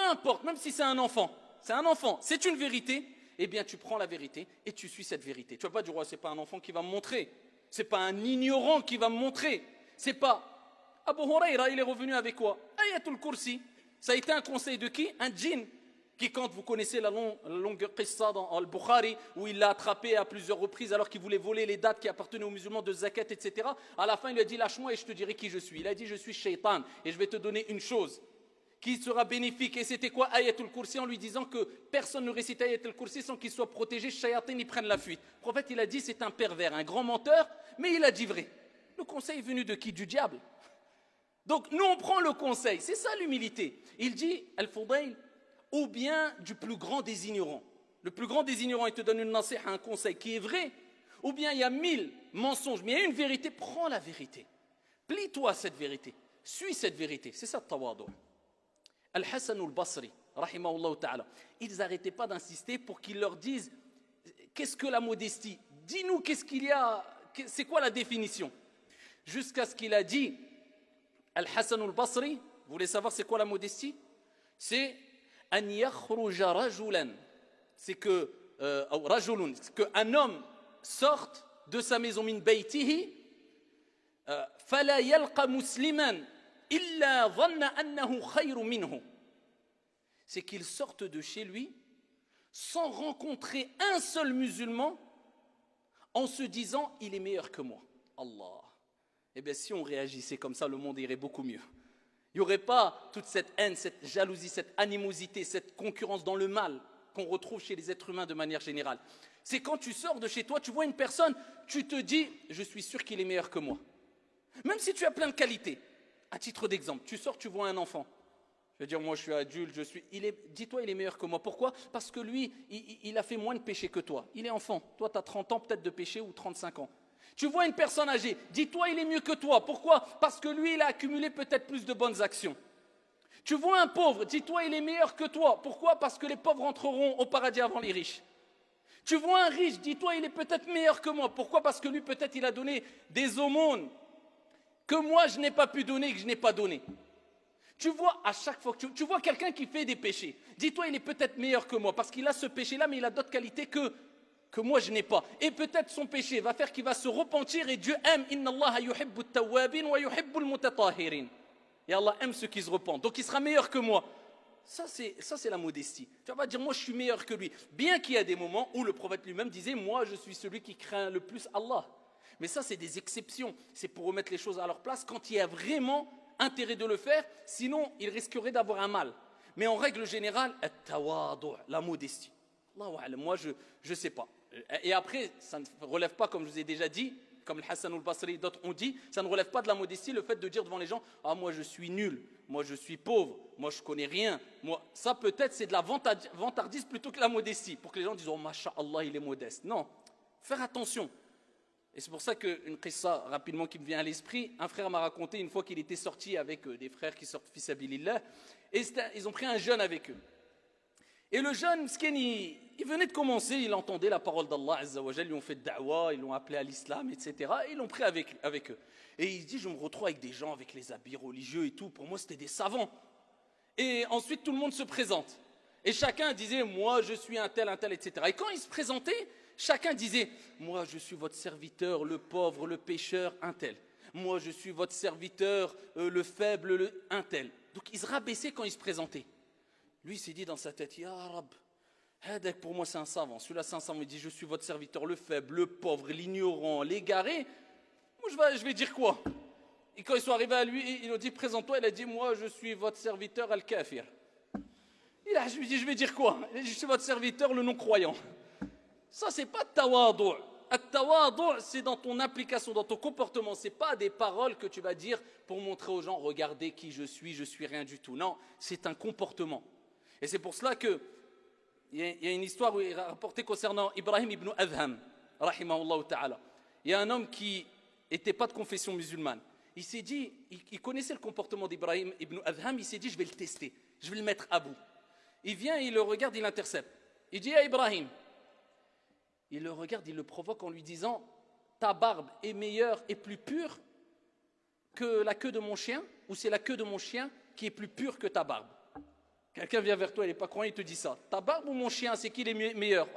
importe, même si c'est un enfant, c'est une vérité, eh bien tu prends la vérité et tu suis cette vérité. Tu vas pas dire, ouais, c'est pas un enfant qui va me montrer, c'est pas un ignorant qui va me montrer, c'est pas... Abu Huraira, il est revenu avec quoi? Ayatul Kursi. Ça a été un conseil de qui? Un djinn. Qui, quand vous connaissez la longue qissa dans Al-Bukhari, où il l'a attrapé à plusieurs reprises alors qu'il voulait voler les dates qui appartenaient aux musulmans de zakat, etc. À la fin, il lui a dit, lâche-moi et je te dirai qui je suis. Il a dit, je suis shaitan et je vais te donner une chose qui sera bénéfique. Et c'était quoi? Ayatul Kursi, en lui disant que personne ne récite Ayatul Kursi sans qu'il soit protégé, shayatin, ils prennent la fuite. Le prophète, il a dit, c'est un pervers, un grand menteur, mais il a dit vrai. Le conseil est venu de qui? Du diable. Donc nous on prend le conseil, c'est ça l'humilité. Il dit, Al-Fudayl, ou bien du plus grand des ignorants. Le plus grand des ignorants, il te donne une nasiha, un conseil qui est vrai, ou bien il y a 1000 mensonges, mais il y a une vérité, prends la vérité. Plie-toi à cette vérité, suis cette vérité. C'est ça le tawadu. Al-Hassan al-Basri, rahimahullah ta'ala, ils n'arrêtaient pas d'insister pour qu'ils leur disent, qu'est-ce que la modestie? Dis-nous, qu'est-ce qu'il y a, c'est quoi la définition? Jusqu'à ce qu'il a dit, Al-Hassan al-Basri, vous voulez savoir c'est quoi la modestie? C'est an yakhruja rajulan, c'est que rajulun, qu'un homme sorte de sa maison min baytihi fala yalqa musliman illa dhanna annahu khayru minhu. C'est qu'il sorte de chez lui sans rencontrer un seul musulman en se disant il est meilleur que moi. Allah. Eh bien, si on réagissait comme ça, le monde irait beaucoup mieux. Il n'y aurait pas toute cette haine, cette jalousie, cette animosité, cette concurrence dans le mal qu'on retrouve chez les êtres humains de manière générale. C'est quand tu sors de chez toi, tu vois une personne, tu te dis, je suis sûr qu'il est meilleur que moi. Même si tu as plein de qualités. À titre d'exemple, tu sors, tu vois un enfant. Je veux dire, moi je suis adulte, dis-toi, il est meilleur que moi. Pourquoi? Parce que lui, il a fait moins de péchés que toi. Il est enfant. Toi, tu as 30 ans peut-être de péché ou 35 ans. Tu vois une personne âgée, dis-toi il est mieux que toi. Pourquoi? Parce que lui il a accumulé peut-être plus de bonnes actions. Tu vois un pauvre, dis-toi il est meilleur que toi. Pourquoi? Parce que les pauvres entreront au paradis avant les riches. Tu vois un riche, dis-toi il est peut-être meilleur que moi. Pourquoi? Parce que lui peut-être il a donné des aumônes que moi je n'ai pas pu donner, que je n'ai pas donné. Tu vois à chaque fois que tu vois quelqu'un qui fait des péchés, dis-toi il est peut-être meilleur que moi parce qu'il a ce péché-là mais il a d'autres qualités que moi je n'ai pas. Et peut-être son péché va faire qu'il va se repentir et Dieu aime. Inna Allah yuhibbu at-tawwabin wa yuhibbu al-mutatahhirin. Et Allah aime ceux qui se repentent. Donc il sera meilleur que moi. Ça c'est la modestie. Tu vas pas dire moi je suis meilleur que lui. Bien qu'il y a des moments où le prophète lui-même disait moi je suis celui qui craint le plus Allah. Mais ça c'est des exceptions. C'est pour remettre les choses à leur place quand il y a vraiment intérêt de le faire. Sinon il risquerait d'avoir un mal. Mais en règle générale, at-tawadu, la modestie. Allahu a'lam, moi je sais pas. Et après, ça ne relève pas, comme je vous ai déjà dit, comme le Hassan al-Basri et d'autres ont dit, ça ne relève pas de la modestie, le fait de dire devant les gens, ah moi je suis nul, moi je suis pauvre, moi je connais rien. Moi, ça peut-être c'est de la vantardise plutôt que la modestie, pour que les gens disent, oh masha'Allah il est modeste. Non, faire attention. Et c'est pour ça qu'une qissa rapidement qui me vient à l'esprit, un frère m'a raconté une fois qu'il était sorti avec des frères qui sortent fi sabilillah, et ils ont pris un jeune avec eux. Et le jeune, mskin, il venait de commencer, il entendait la parole d'Allah Azza wa Jal, ils lui ont fait da'wa, ils l'ont appelé à l'islam, etc. Et ils l'ont pris avec eux. Et il se dit, je me retrouve avec des gens, avec les habits religieux et tout. Pour moi, c'était des savants. Et ensuite, tout le monde se présente. Et chacun disait, moi, je suis un tel, etc. Et quand il se présentait, chacun disait, moi, je suis votre serviteur, le pauvre, le pécheur, un tel. Moi, je suis votre serviteur, le faible, un tel. Donc, il se rabaissait quand il se présentait. Lui, il s'est dit dans sa tête, Ya Rab, Hadak pour moi c'est un savant. Celui-là c'est un savant, il dit, je suis votre serviteur, le faible, le pauvre, l'ignorant, l'égaré. Moi je vais dire quoi? Et quand ils sont arrivés à lui, il a dit, présente-toi, il a dit, moi je suis votre serviteur al-kafir. Je lui dis, je vais dire quoi? Il a dit, je suis votre serviteur, le non-croyant. Ça c'est pas tawadu. At-tawadu, c'est dans ton application, dans ton comportement. C'est pas des paroles que tu vas dire pour montrer aux gens, regardez qui je suis rien du tout. Non, c'est un comportement. Et c'est pour cela qu'il y a une histoire où il est rapporté concernant Ibrahim ibn Adham, rahimahullah ta'ala. Il y a un homme qui n'était pas de confession musulmane. Il s'est dit, il connaissait le comportement d'Ibrahim ibn Adham, il s'est dit, je vais le tester, je vais le mettre à bout. Il vient, il le regarde, il l'intercepte. Il dit, Ibrahim. Il le regarde, il le provoque en lui disant, ta barbe est meilleure et plus pure que la queue de mon chien, ou c'est la queue de mon chien qui est plus pure que ta barbe? Quelqu'un vient vers toi, il n'est pas croyant, il te dit ça. Ta barbe ou mon chien, c'est qui les meilleurs?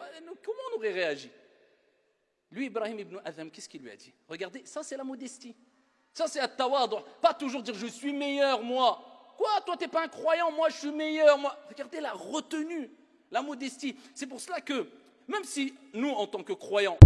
Comment on aurait réagi? Lui, Ibrahim ibn Adham, qu'est-ce qu'il lui a dit? Regardez, ça c'est la modestie. Ça c'est at-tawadu. Pas toujours dire je suis meilleur, moi. Quoi? Toi, tu n'es pas un croyant, moi je suis meilleur. Moi. Regardez la retenue, la modestie. C'est pour cela que, même si nous, en tant que croyants,